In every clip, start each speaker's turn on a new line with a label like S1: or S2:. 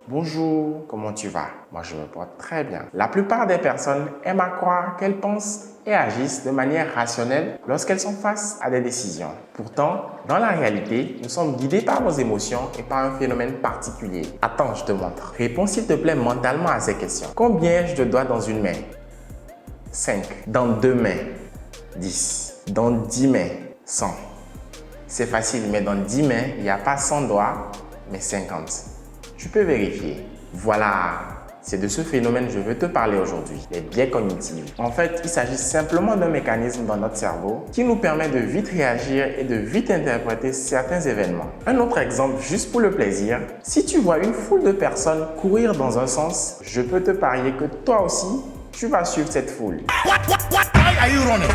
S1: Bonjour, comment tu vas? Moi, je me porte très bien. La plupart des personnes aiment à croire qu'elles pensent et agissent de manière rationnelle lorsqu'elles sont face à des décisions. Pourtant, dans la réalité, nous sommes guidés par nos émotions et par un phénomène particulier. Attends, je te montre. Réponds s'il te plaît mentalement à ces questions. Combien ai-je de doigts dans une main? 5. Dans 2 mains? 10. Dans 10 mains? 100. C'est facile, mais dans 10 mains, il n'y a pas 100 doigts, mais 50. Tu peux vérifier. Voilà, c'est de ce phénomène que je veux te parler aujourd'hui, les biais cognitifs. En fait, il s'agit simplement d'un mécanisme dans notre cerveau qui nous permet de vite réagir et de vite interpréter certains événements. Un autre exemple, juste pour le plaisir, si tu vois une foule de personnes courir dans un sens, je peux te parier que toi aussi, tu vas suivre cette foule.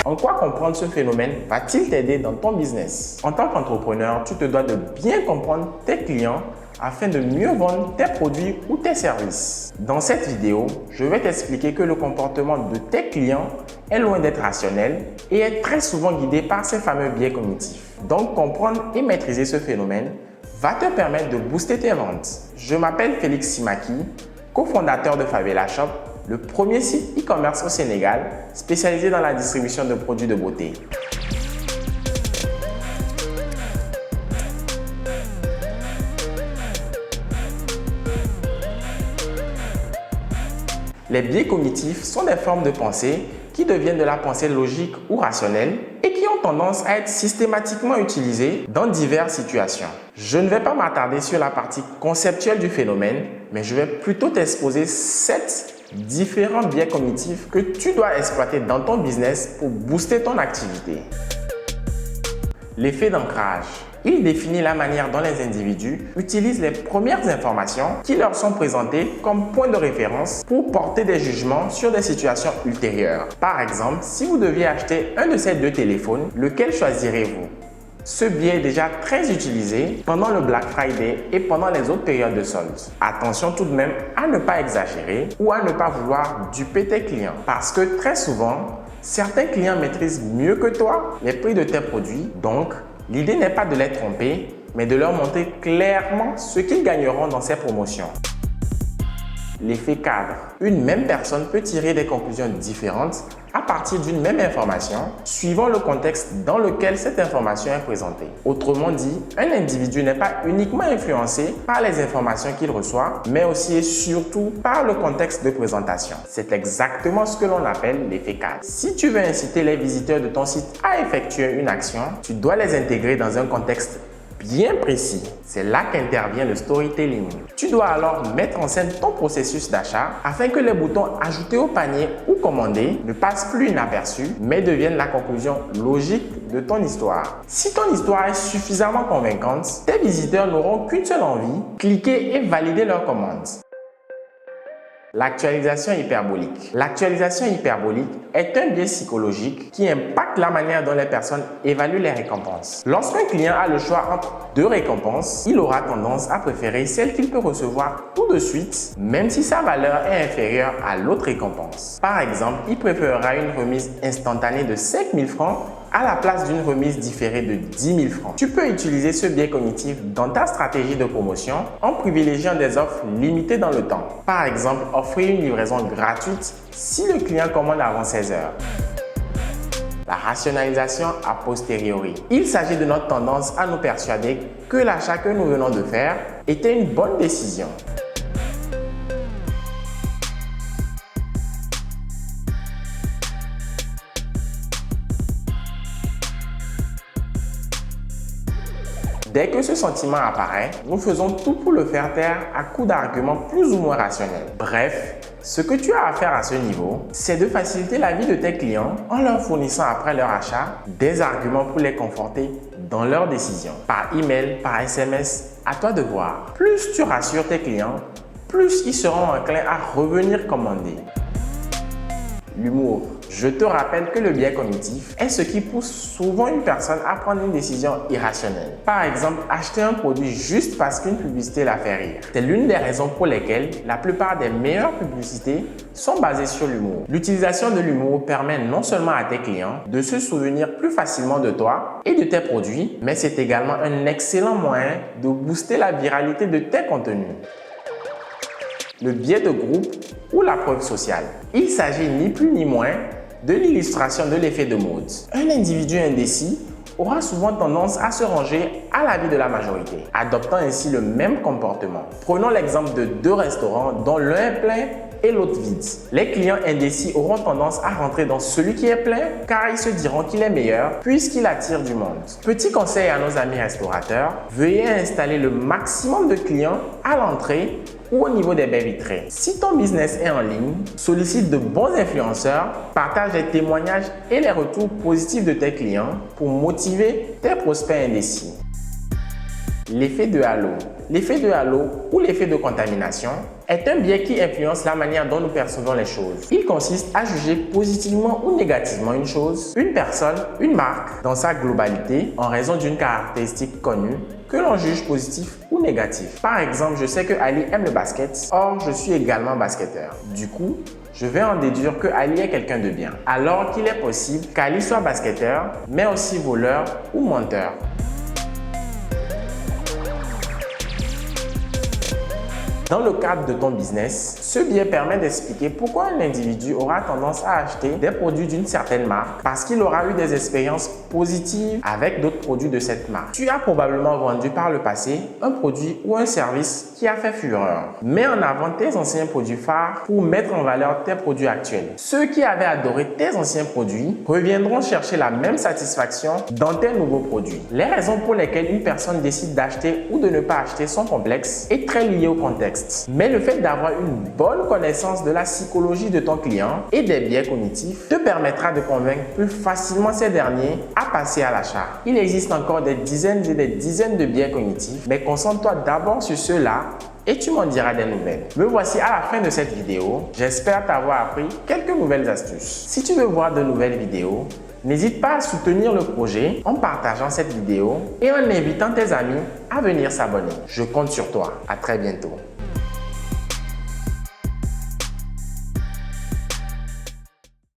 S1: En quoi comprendre ce phénomène va-t-il t'aider dans ton business? En tant qu'entrepreneur, tu te dois de bien comprendre tes clients afin de mieux vendre tes produits ou tes services. Dans cette vidéo, je vais t'expliquer que le comportement de tes clients est loin d'être rationnel et est très souvent guidé par ces fameux biais cognitifs. Donc, comprendre et maîtriser ce phénomène va te permettre de booster tes ventes. Je m'appelle Félix Simaki, cofondateur de Favela Shop, le premier site e-commerce au Sénégal spécialisé dans la distribution de produits de beauté. Les biais cognitifs sont des formes de pensée qui deviennent de la pensée logique ou rationnelle et qui ont tendance à être systématiquement utilisées dans diverses situations. Je ne vais pas m'attarder sur la partie conceptuelle du phénomène, mais je vais plutôt t'exposer 7 différents biais cognitifs que tu dois exploiter dans ton business pour booster ton activité. L'effet d'ancrage. Il définit la manière dont les individus utilisent les premières informations qui leur sont présentées comme point de référence pour porter des jugements sur des situations ultérieures. Par exemple, si vous deviez acheter un de ces deux téléphones, lequel choisirez-vous? Ce biais est déjà très utilisé pendant le Black Friday et pendant les autres périodes de soldes. Attention tout de même à ne pas exagérer ou à ne pas vouloir duper tes clients parce que très souvent, certains clients maîtrisent mieux que toi les prix de tes produits. Donc, l'idée n'est pas de les tromper, mais de leur montrer clairement ce qu'ils gagneront dans ces promotions. L'effet cadre. Une même personne peut tirer des conclusions différentes à partir d'une même information, suivant le contexte dans lequel cette information est présentée. Autrement dit, un individu n'est pas uniquement influencé par les informations qu'il reçoit, mais aussi et surtout par le contexte de présentation. C'est exactement ce que l'on appelle l'effet cadre. Si tu veux inciter les visiteurs de ton site à effectuer une action, tu dois les intégrer dans un contexte bien précis. C'est là qu'intervient le storytelling. Tu dois alors mettre en scène ton processus d'achat afin que les boutons ajouter au panier ou commander ne passent plus inaperçus mais deviennent la conclusion logique de ton histoire. Si ton histoire est suffisamment convaincante, tes visiteurs n'auront qu'une seule envie, cliquer et valider leur commande. L'actualisation hyperbolique. L'actualisation hyperbolique est un biais psychologique qui impacte la manière dont les personnes évaluent les récompenses. Lorsqu'un client a le choix entre deux récompenses, il aura tendance à préférer celle qu'il peut recevoir tout de suite, même si sa valeur est inférieure à l'autre récompense. Par exemple, il préférera une remise instantanée de 5 000 francs à la place d'une remise différée de 10 000 francs. Tu peux utiliser ce biais cognitif dans ta stratégie de promotion en privilégiant des offres limitées dans le temps. Par exemple, offrir une livraison gratuite si le client commande avant 16 heures. La rationalisation a posteriori. Il s'agit de notre tendance à nous persuader que l'achat que nous venons de faire était une bonne décision. Dès que ce sentiment apparaît, nous faisons tout pour le faire taire à coups d'arguments plus ou moins rationnels. Bref, ce que tu as à faire à ce niveau, c'est de faciliter la vie de tes clients en leur fournissant après leur achat des arguments pour les conforter dans leurs décisions. Par email, par SMS, à toi de voir. Plus tu rassures tes clients, plus ils seront enclins à revenir commander. L'humour. Je te rappelle que le biais cognitif est ce qui pousse souvent une personne à prendre une décision irrationnelle. Par exemple, acheter un produit juste parce qu'une publicité l'a fait rire. C'est l'une des raisons pour lesquelles la plupart des meilleures publicités sont basées sur l'humour. L'utilisation de l'humour permet non seulement à tes clients de se souvenir plus facilement de toi et de tes produits, mais c'est également un excellent moyen de booster la viralité de tes contenus. le biais de groupe ou la preuve sociale. Il s'agit ni plus ni moins de l'illustration de l'effet de mode. Un individu indécis aura souvent tendance à se ranger à l'avis de la majorité, adoptant ainsi le même comportement. Prenons l'exemple de deux restaurants dont l'un est plein et l'autre vide. Les clients indécis auront tendance à rentrer dans celui qui est plein car ils se diront qu'il est meilleur puisqu'il attire du monde. Petit conseil à nos amis restaurateurs, veuillez installer le maximum de clients à l'entrée ou au niveau des baies vitrées. Si ton business est en ligne, sollicite de bons influenceurs, partage les témoignages et les retours positifs de tes clients pour motiver tes prospects indécis. L'effet de halo. L'effet de halo ou l'effet de contamination est un biais qui influence la manière dont nous percevons les choses. Il consiste à juger positivement ou négativement une chose, une personne, une marque dans sa globalité en raison d'une caractéristique connue que l'on juge positif ou négatif. Par exemple, je sais que Ali aime le basket, or je suis également basketteur. Du coup, je vais en déduire que Ali est quelqu'un de bien, alors qu'il est possible qu'Ali soit basketteur, mais aussi voleur ou menteur. Dans le cadre de ton business, ce biais permet d'expliquer pourquoi un individu aura tendance à acheter des produits d'une certaine marque parce qu'il aura eu des expériences positives avec d'autres produits de cette marque. Tu as probablement vendu par le passé un produit ou un service qui a fait fureur. Mets en avant tes anciens produits phares pour mettre en valeur tes produits actuels. Ceux qui avaient adoré tes anciens produits reviendront chercher la même satisfaction dans tes nouveaux produits. Les raisons pour lesquelles une personne décide d'acheter ou de ne pas acheter sont complexes et très liées au contexte. Mais le fait d'avoir une bonne connaissance de la psychologie de ton client et des biais cognitifs te permettra de convaincre plus facilement ces derniers à passer à l'achat. Il existe encore des dizaines et des dizaines de biais cognitifs, mais concentre-toi d'abord sur ceux-là et tu m'en diras des nouvelles. Me voici à la fin de cette vidéo. J'espère t'avoir appris quelques nouvelles astuces. Si tu veux voir de nouvelles vidéos, n'hésite pas à soutenir le projet en partageant cette vidéo et en invitant tes amis à venir s'abonner. Je compte sur toi. À très bientôt.